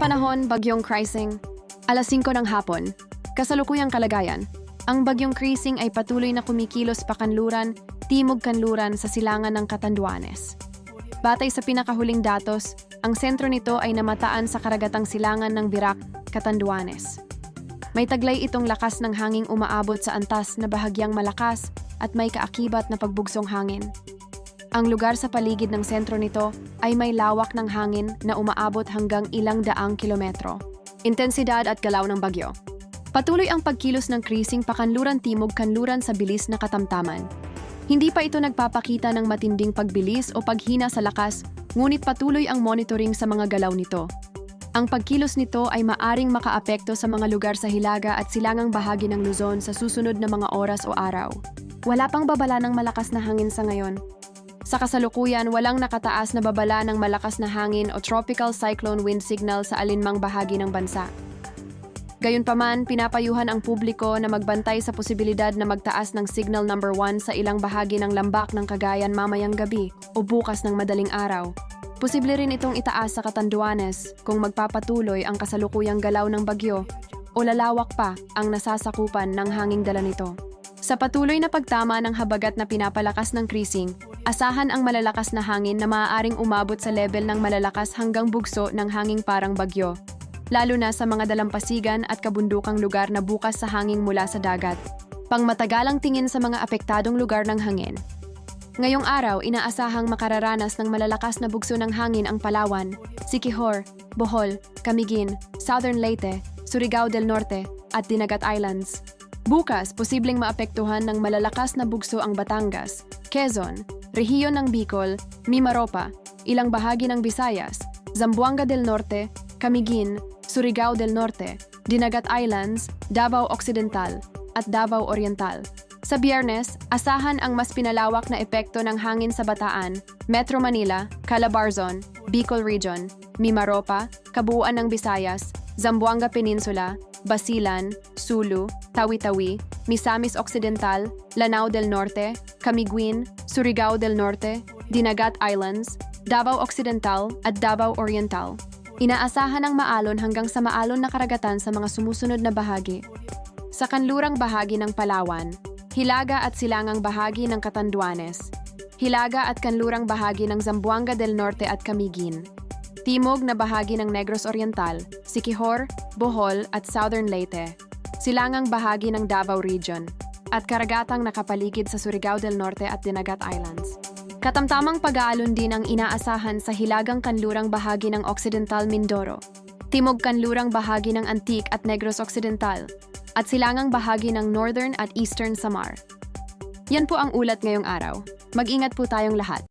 panahon, Bagyong Krising. Alas 5 ng hapon. Kasalukuyang kalagayan. Ang Bagyong Krising ay patuloy na kumikilos pakanluran, timog-kanluran sa silangan ng Catanduanes. Batay sa pinakahuling datos, ang sentro nito ay namataan sa karagatang silangan ng Virac, Catanduanes. May taglay itong lakas ng hanging umaabot sa antas na bahagyang malakas at may kaakibat na pagbugsong hangin. Ang lugar sa paligid ng sentro nito ay may lawak ng hangin na umaabot hanggang ilang daang kilometro. Intensidad at galaw ng bagyo. Patuloy ang pagkilos ng Krising pakanluran timog-kanluran sa bilis na katamtaman. Hindi pa ito nagpapakita ng matinding pagbilis o paghina sa lakas, ngunit patuloy ang monitoring sa mga galaw nito. Ang pagkilos nito ay maaring makaapekto sa mga lugar sa Hilaga at silangang bahagi ng Luzon sa susunod na mga oras o araw. Wala pang babala ng malakas na hangin sa ngayon. Sa kasalukuyan, walang nakataas na babala ng malakas na hangin o tropical cyclone wind signal sa alinmang bahagi ng bansa. Gayunpaman, pinapayuhan ang publiko na magbantay sa posibilidad na magtaas ng signal number 1 sa ilang bahagi ng lambak ng Cagayan mamayang gabi o bukas ng madaling araw. Posible rin itong itaas sa Catanduanes kung magpapatuloy ang kasalukuyang galaw ng bagyo o lalawak pa ang nasasakupan ng hanging dala nito. Sa patuloy na pagtama ng habagat na pinapalakas ng Krising, asahan ang malalakas na hangin na maaaring umabot sa level ng malalakas hanggang bugso ng hanging parang bagyo, lalo na sa mga dalampasigan at kabundukang lugar na bukas sa hanging mula sa dagat. Pangmatagalang tingin sa mga apektadong lugar ng hangin. Ngayong araw, inaasahang makararanas ng malalakas na bugso ng hangin ang Palawan, Siquijor, Bohol, Camiguin, Southern Leyte, Surigao del Norte, at Dinagat Islands. Bukas, posibleng maapektuhan ng malalakas na bugso ang Batangas, Quezon, rehiyon ng Bicol, Mimaropa, ilang bahagi ng Visayas, Zamboanga del Norte, Camiguin, Surigao del Norte, Dinagat Islands, Davao Occidental, at Davao Oriental. Sa Biyernes, asahan ang mas pinalawak na epekto ng hangin sa Bataan, Metro Manila, Calabarzon, Bicol Region, Mimaropa, kabuuan ng Visayas, Zamboanga Peninsula, Basilan, Sulu, Tawi-Tawi, Misamis Occidental, Lanao del Norte, Camiguin, Surigao del Norte, Dinagat Islands, Davao Occidental at Davao Oriental. Inaasahan ang maalon hanggang sa maalon na karagatan sa mga sumusunod na bahagi. Sa kanlurang bahagi ng Palawan, Hilaga at silangang bahagi ng Catanduanes, Hilaga at kanlurang bahagi ng Zamboanga del Norte at Camiguin, timog na bahagi ng Negros Oriental, Siquijor, Bohol at Southern Leyte, silangang bahagi ng Davao Region, at karagatang nakapaligid sa Surigao del Norte at Dinagat Islands. Katamtamang pag-aalon din ang inaasahan sa hilagang kanlurang bahagi ng Occidental Mindoro, timog kanlurang bahagi ng Antique at Negros Occidental, at silangang bahagi ng Northern at Eastern Samar. Yan po ang ulat ngayong araw. Mag-ingat po tayong lahat.